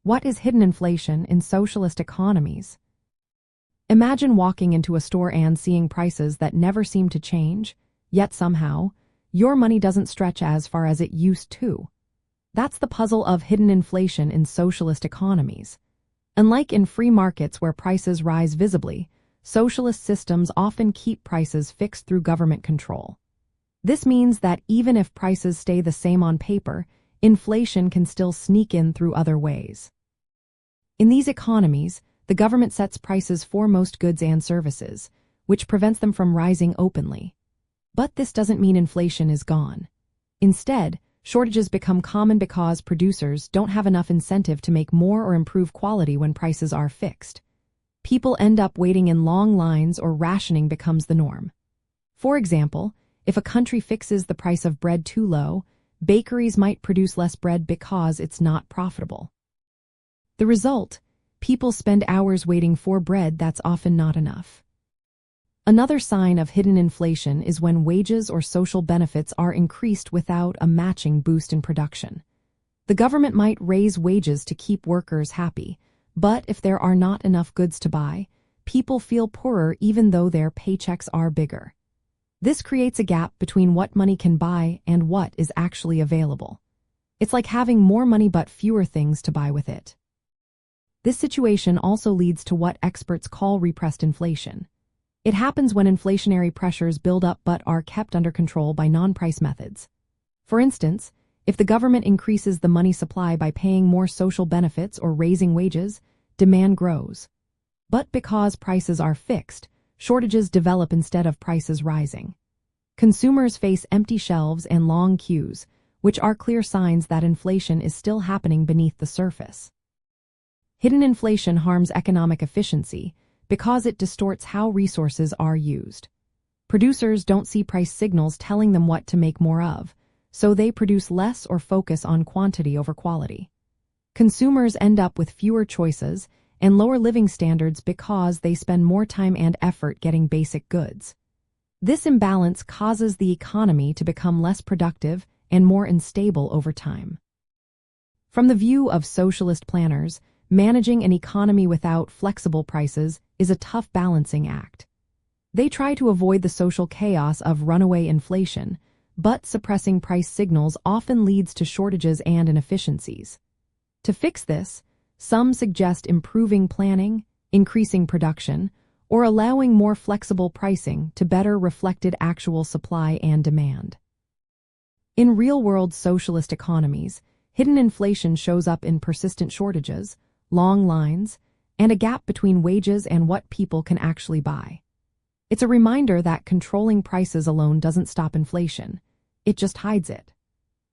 What is hidden inflation in socialist economies? Imagine walking into a store and seeing prices that never seem to change, yet somehow, your money doesn't stretch as far as it used to. That's the puzzle of hidden inflation in socialist economies. Unlike in free markets where prices rise visibly, socialist systems often keep prices fixed through government control. This means that even if prices stay the same on paper, inflation can still sneak in through other ways. In these economies, the government sets prices for most goods and services, which prevents them from rising openly. But this doesn't mean inflation is gone. Instead, shortages become common because producers don't have enough incentive to make more or improve quality when prices are fixed. People end up waiting in long lines or rationing becomes the norm. For example, if a country fixes the price of bread too low, bakeries might produce less bread because it's not profitable. The result, people spend hours waiting for bread that's often not enough. Another sign of hidden inflation is when wages or social benefits are increased without a matching boost in production. The government might raise wages to keep workers happy, but if there are not enough goods to buy, people feel poorer even though their paychecks are bigger. This creates a gap between what money can buy and what is actually available. It's like having more money but fewer things to buy with it. This situation also leads to what experts call repressed inflation. It happens when inflationary pressures build up but are kept under control by non-price methods. For instance, if the government increases the money supply by paying more social benefits or raising wages, demand grows. But because prices are fixed, shortages develop instead of prices rising. Consumers face empty shelves and long queues, which are clear signs that inflation is still happening beneath the surface. Hidden inflation harms economic efficiency because it distorts how resources are used. Producers don't see price signals telling them what to make more of, so they produce less or focus on quantity over quality. Consumers end up with fewer choices and lower living standards because they spend more time and effort getting basic goods. This imbalance causes the economy to become less productive and more unstable over time. From the view of socialist planners, managing an economy without flexible prices is a tough balancing act. They try to avoid the social chaos of runaway inflation, but suppressing price signals often leads to shortages and inefficiencies. To fix this, some suggest improving planning, increasing production, or allowing more flexible pricing to better reflect actual supply and demand. In real-world socialist economies, hidden inflation shows up in persistent shortages, long lines, and a gap between wages and what people can actually buy. It's a reminder that controlling prices alone doesn't stop inflation, it just hides it.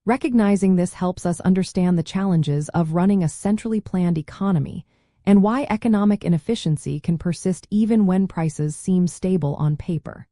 Recognizing this helps us understand the challenges of running a centrally planned economy and why economic inefficiency can persist even when prices seem stable on paper.